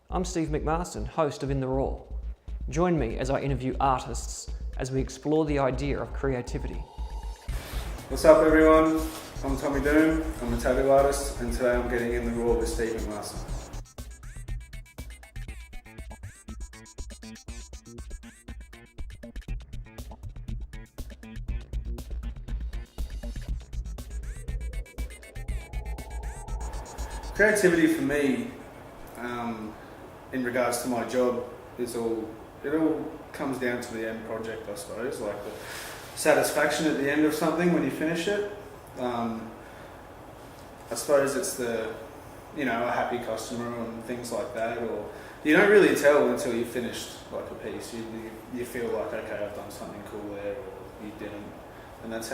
I'm Steve McMarson, host of In the rAW. Join me as I interview artists as we explore the idea of creativity. What's up everyone, I'm TommyDoom, I'm a tattoo artist, and today I'm getting in the rAW with Steve McMarson. Creativity for me, in regards to my job, it all comes down to the end project, I suppose, like the satisfaction at the end of something when you finish it. I suppose it's a happy customer and things like that, or you don't really tell until you've finished like a piece. You feel like, okay, I've done something cool there, or you didn't, and that's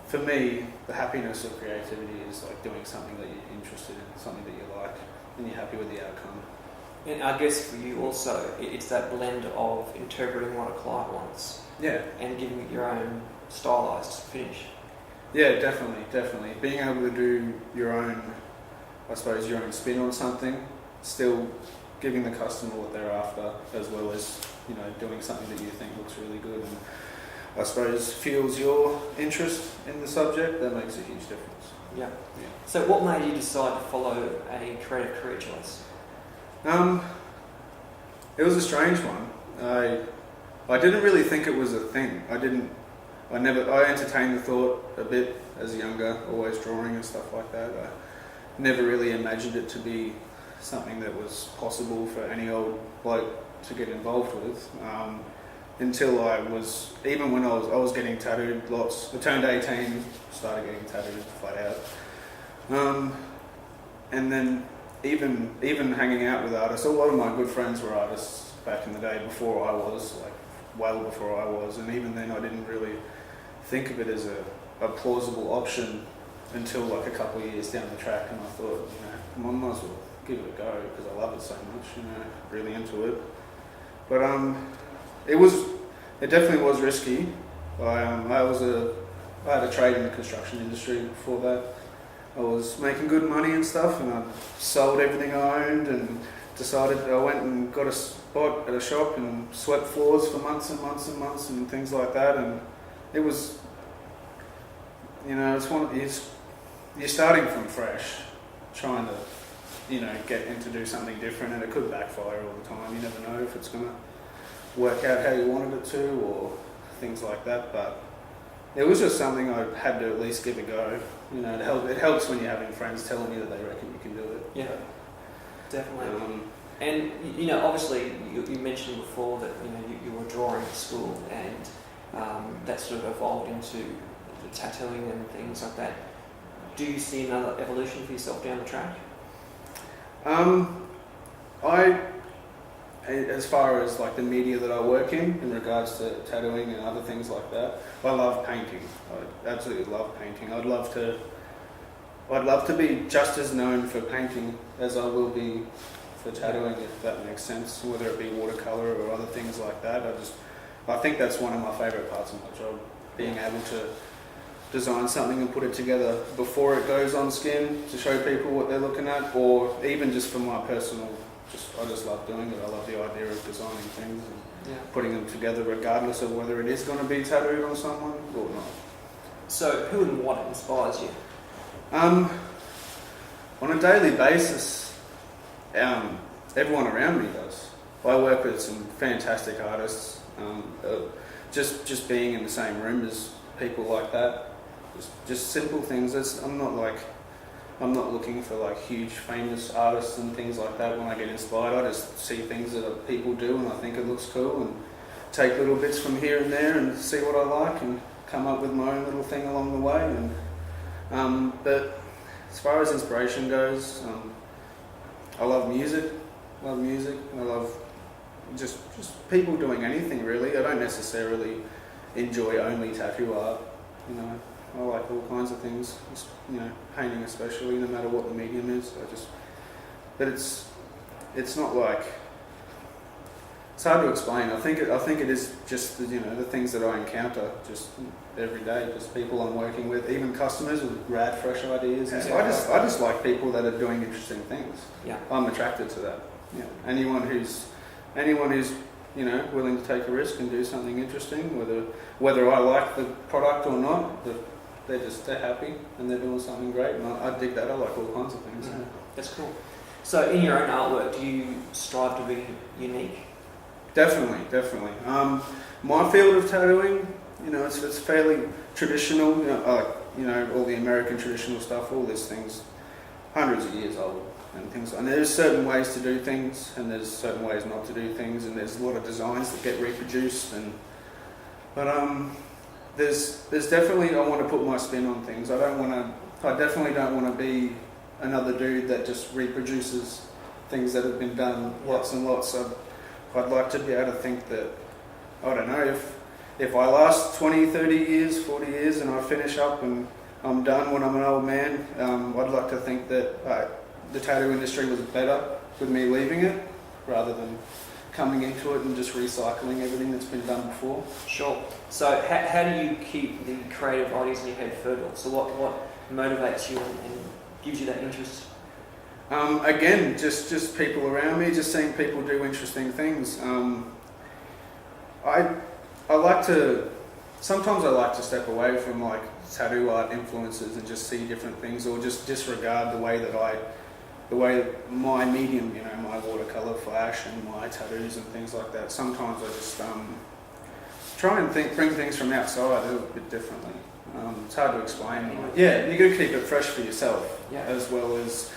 for me, the happiness of creativity is like doing something that you're interested in, something that you like, and you're happy with the outcome. And I guess for you also, it's that blend of interpreting what a client wants, and giving it your own stylised finish. Yeah, definitely. Being able to do your own, I suppose, your own spin on something, still giving the customer what they're after, as well as doing something that you think looks really good and I suppose fuels your interest in the subject. That makes a huge difference. Yeah. So what made you decide to follow a creative career choice? It was a strange one. I didn't really think it was a thing. I entertained the thought a bit as younger, always drawing and stuff like that. I never really imagined it to be something that was possible for any old bloke to get involved with. Until even when I was getting tattooed lots. I turned 18, started getting tattooed flat out. And then even hanging out with artists, a lot of my good friends were artists back in the day before I was, well before I was, and even then I didn't really think of it as a plausible option until like a couple of years down the track, and I thought, I might as well give it a go because I love it so much, really into it. But it definitely was risky. I had a trade in the construction industry before that. I was making good money and stuff, and I sold everything I owned and decided I went and got a spot at a shop and swept floors for months and months and months and things like that. And it was, you're starting from fresh, trying to, get into do something different, and it could backfire all the time. You never know if it's going to work out how you wanted it to, or things like that. But it was just something I had to at least give a go. It helps when you're having friends telling you that they reckon you can do it. Yeah, definitely. And obviously, you mentioned before that you were drawing at school, and that sort of evolved into the tattooing and things like that. Do you see another evolution for yourself down the track? As far as like the media that I work in regards to tattooing and other things like that, I love painting. I absolutely love painting. I'd love to be just as known for painting as I will be for tattooing, if that makes sense. Whether it be watercolor or other things like that, I think that's one of my favourite parts of my job. Being able to design something and put it together before it goes on skin to show people what they're looking at, or even just for my personal. I just love doing it. I love the idea of designing things and putting them together regardless of whether it is going to be tattooed on someone or not. So who and what inspires you? On a daily basis, everyone around me does. I work with some fantastic artists. Just being in the same room as people like that, just simple things. I'm not looking for like huge famous artists and things like that when I get inspired. I just see things that people do and I think it looks cool, and take little bits from here and there and see what I like and come up with my own little thing along the way. And but as far as inspiration goes, I love music. I love just people doing anything really. I don't necessarily enjoy only tattoo art. I like all kinds of things, painting especially, no matter what the medium is. But it's not like It's hard to explain. I think it is just the, the things that I encounter just every day, just people I'm working with, even customers with rad fresh ideas. And so I just like people that are doing interesting things. Yeah. I'm attracted to that. Yeah. Anyone who's willing to take a risk and do something interesting, whether I like the product or not, they're happy and they're doing something great, and I dig that. I like all kinds of things. Mm. That's cool. So in your own artwork, do you strive to be unique? Definitely. My field of tattooing, it's fairly traditional. All the American traditional stuff, all these things, hundreds of years old, and things. And there's certain ways to do things, and there's certain ways not to do things, and there's a lot of designs that get reproduced. But there's definitely, I want to put my spin on things. I definitely don't want to be another dude that just reproduces things that have been done lots and lots. I'd like to be able to think that, I don't know, if I last 20, 30 years, 40 years and I finish up and I'm done when I'm an old man, I'd like to think that the tattoo industry was better with me leaving it rather than coming into it and just recycling everything that's been done before. Sure. So how do you keep the creative ideas in your head fertile? So what motivates you and gives you that interest? Again, just people around me, just seeing people do interesting things. Sometimes I like to step away from like tattoo art influences and just see different things, or just disregard the way my medium, my watercolor flash and my tattoos and things like that. Sometimes I just try and bring things from outside a little bit differently. It's hard to explain. Yeah, you got to keep it fresh for yourself, as well as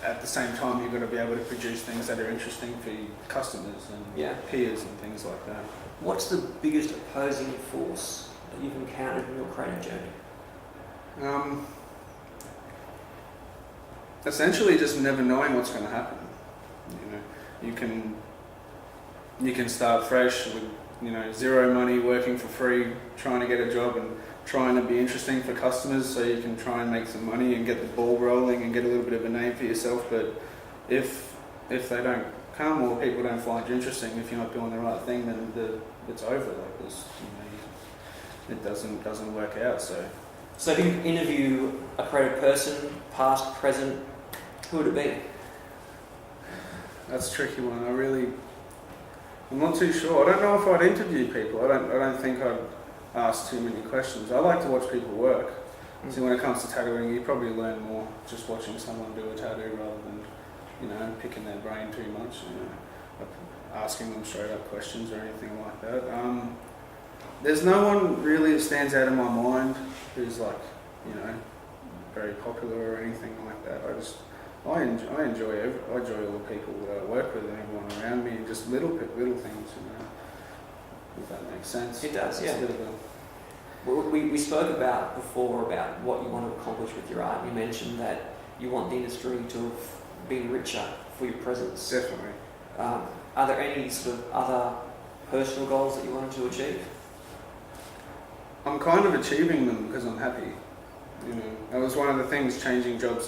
at the same time you've got to be able to produce things that are interesting for your customers and peers and things like that. What's the biggest opposing force that you've encountered in your creative journey? Essentially just never knowing what's going to happen. You can start fresh with zero money, working for free, trying to get a job and trying to be interesting for customers so you can try and make some money and get the ball rolling and get a little bit of a name for yourself. But if they don't come, or people don't find you interesting, if you're not doing the right thing, then it's over. Like this, it doesn't work out. So if you interview a creative person, past, present, who would it be? That's a tricky one. I'm not too sure. I don't know if I'd interview people. I don't think I'd ask too many questions. I like to watch people work. So when it comes to tattooing, you probably learn more just watching someone do a tattoo rather than, picking their brain too much, asking them straight up questions or anything like that. There's no one really that stands out in my mind who's very popular or anything like that. I enjoy all the people that I work with and everyone around me, and just little things, if that makes sense. It does, yeah. Well, we spoke before about what you want to accomplish with your art. You mentioned that you want the industry to have been richer for your presence. Definitely. Are there any sort of other personal goals that you wanted to achieve? I'm kind of achieving them because I'm happy. That was one of the things, changing jobs.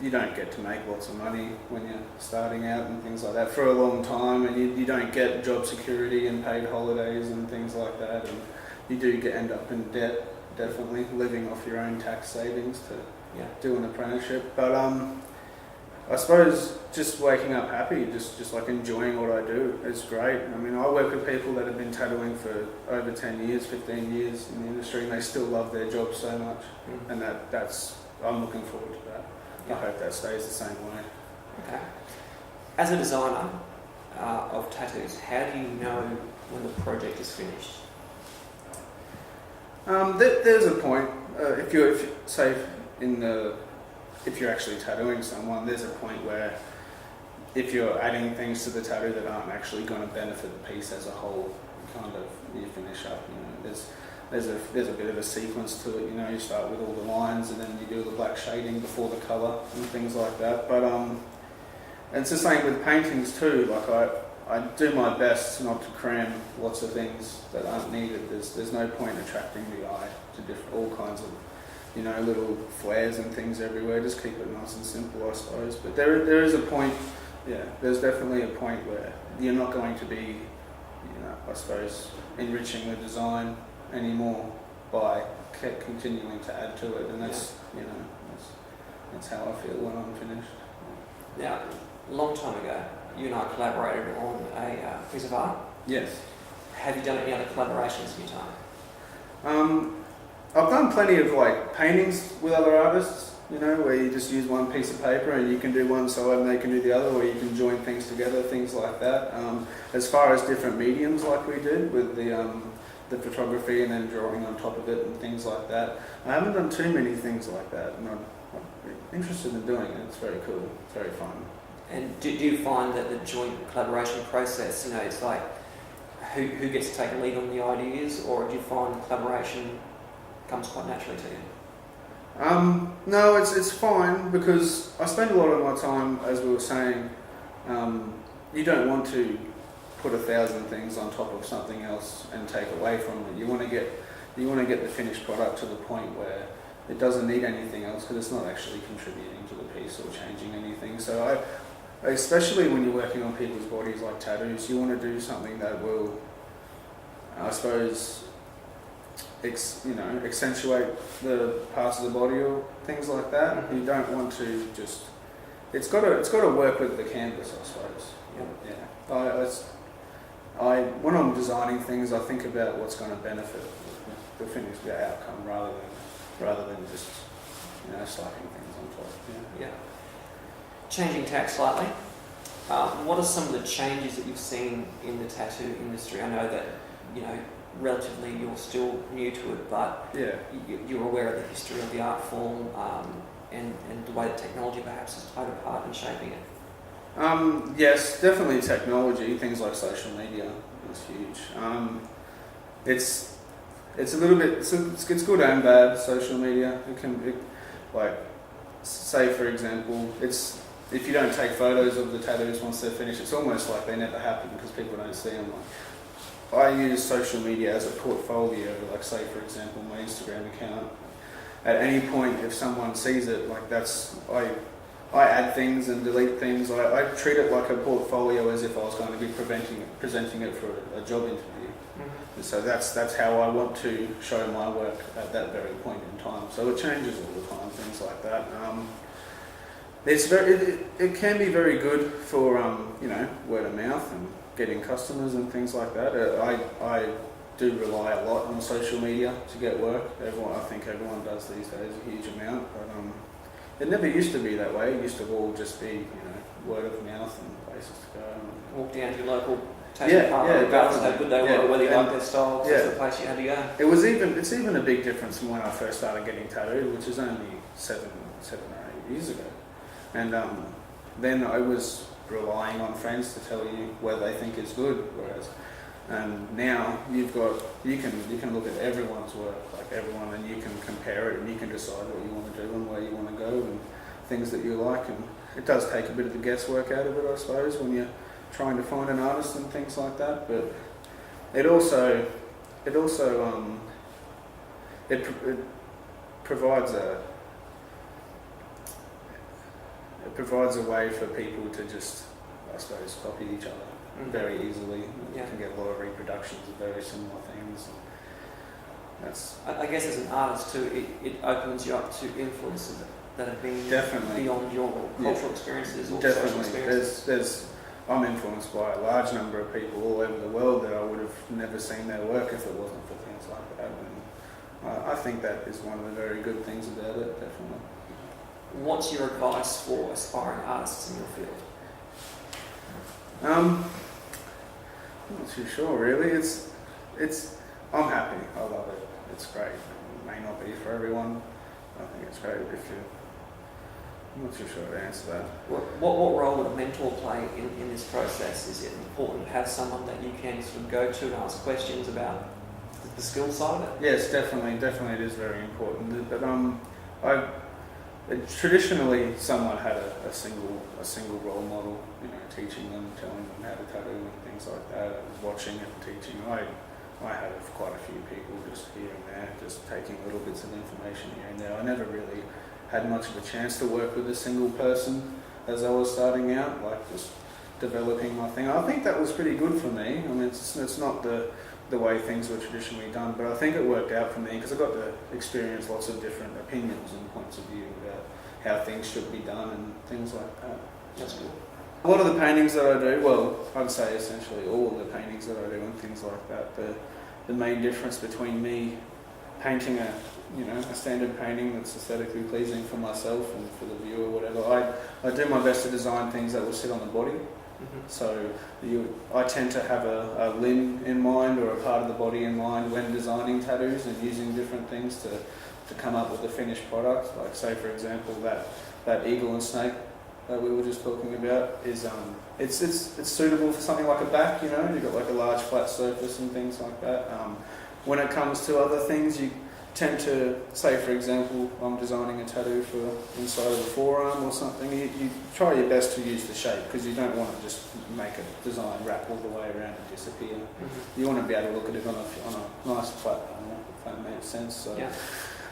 You don't get to make lots of money when you're starting out and things like that for a long time, and you don't get job security and paid holidays and things like that, and you do end up in debt, definitely, living off your own tax savings to do an apprenticeship. But I suppose just waking up happy, just like enjoying what I do is great. I mean, I work with people that have been tattooing for over 10 years, 15 years in the industry, and they still love their job so much, and I'm looking forward to that. I hope that stays the same way. Okay. As a designer of tattoos, how do you know when the project is finished? There's a point. If you're actually tattooing someone, there's a point where if you're adding things to the tattoo that aren't actually going to benefit the piece as a whole, you finish up. There's a bit of a sequence to it. You start with all the lines and then you do the black shading before the colour and things like that. But it's the same with paintings too. Like I do my best not to cram lots of things that aren't needed. There's no point attracting the eye to all kinds of little flares and things everywhere. Just keep it nice and simple, I suppose. But there is a point there's definitely a point where you're not going to be, I suppose, enriching the design anymore by continuing to add to it, and that's that's how I feel when I'm finished. Now, a long time ago, you and I collaborated on a piece of art. Yes. Have you done any other collaborations in your time? I've done plenty of like paintings with other artists, where you just use one piece of paper and you can do one side and they can do the other, or you can join things together, things like that. As far as different mediums like we did with the photography and then drawing on top of it and things like that, I haven't done too many things like that, and I'm interested in doing it. It's very cool, it's very fun. And do you find that the joint collaboration process, it's like who gets to take a lead on the ideas, or do you find collaboration comes quite naturally to you? No, it's fine, because I spend a lot of my time, as we were saying, you don't want to put 1,000 things on top of something else and take away from it. You want to get the finished product to the point where it doesn't need anything else, because it's not actually contributing to the piece or changing anything. So especially when you're working on people's bodies like tattoos, you want to do something that will, I suppose, accentuate the parts of the body or things like that. Mm-hmm. You don't want to just. It's got to work with the canvas, I suppose. Yeah. When I'm designing things, I think about what's going to benefit the finished outcome rather than just slapping things on top. Yeah. Changing tack slightly. What are some of the changes that you've seen in the tattoo industry? I know that relatively you're still new to it, but you're aware of the history of the art form and the way that technology perhaps has played a part in shaping it. Yes, definitely technology. Things like social media is huge. It's a little bit. It's good and bad. Social media. Say for example, if you don't take photos of the tattoos once they're finished, it's almost like they never happen because people don't see them. I use social media as a portfolio, say for example my Instagram account. At any point, if someone sees it, I add things and delete things. I treat it like a portfolio, as if I was going to be presenting it for a job interview. Mm-hmm. So that's how I want to show my work at that very point in time. So it changes all the time, things like that. It can be very good for word of mouth and getting customers and things like that. I do rely a lot on social media to get work. I think everyone does these days, a huge amount. But it never used to be that way. It used to all just be word of mouth and places to go. Walk down to your local tattoo parlour, regardless of how good they were, whether you liked their style, it's the place you had to go. It's even a big difference from when I first started getting tattooed, which is only seven or 8 years ago. And then I was relying on friends to tell you whether they think it's good, and now you can look at everyone's work, and you can compare it, and you can decide what you want to do and where you want to go and things that you like. And it does take a bit of the guesswork out of it, I suppose, when you're trying to find an artist and things like that. But it also provides a way for people to just, I suppose, copy each other very easily. You can get a lot of reproductions of very similar things. I guess as an artist too, it opens you up to influences that have been beyond your cultural experiences or social experiences. I'm influenced by a large number of people all over the world that I would have never seen their work if it wasn't for things like that. And I think that is one of the very good things about it, definitely. What's your advice for aspiring artists in your field? I'm not too sure, really. I'm happy. I love it. It's great. It may not be for everyone. I think it's great I'm not too sure how to answer that. What role would a mentor play in this process? Is it important to have someone that you can sort of go to and ask questions about the skill side of it? Yes, definitely it is very important. But traditionally, someone had a single role model, teaching them, telling them how to tattoo and things like that, watching and teaching. I have quite a few people just here and there, just taking little bits of information here and there. I never really had much of a chance to work with a single person. as I was starting out, like just developing my thing. I think that was pretty good for me. I mean, it's not the way things were traditionally done, but I think it worked out for me because I got to experience lots of different opinions and points of view about how things should be done and things like that. That's good. A lot of the paintings that I do, well, I'd say essentially all of the paintings that I do and things like that, the main difference between me painting a standard painting that's aesthetically pleasing for myself and for the viewer, whatever, I do my best to design things that will sit on the body. So I tend to have a limb in mind or a part of the body in mind when designing tattoos and using different things to come up with the finished product. Like say for example that eagle and snake that we were just talking about is it's suitable for something like a back. You've got like a large flat surface and things like that. When it comes to other things, you tend to, say for example, I'm designing a tattoo for inside of the forearm or something, you try your best to use the shape because you don't want to just make a design wrap all the way around and disappear. You want to be able to look at it on a nice flat panel, if that makes sense.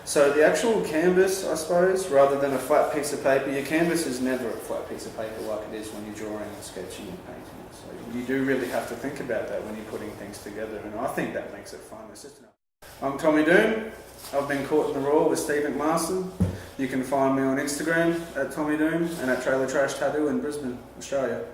So the actual canvas, I suppose, rather than a flat piece of paper, your canvas is never a flat piece of paper like it is when you're drawing and sketching and painting. So you do really have to think about that when you're putting things together, and I think that makes it fun. I'm TommyDoom. I've been caught in the raw with Steve McMarson. You can find me on Instagram at TommyDoom and at Trailer Trash Tattoo in Brisbane, Australia.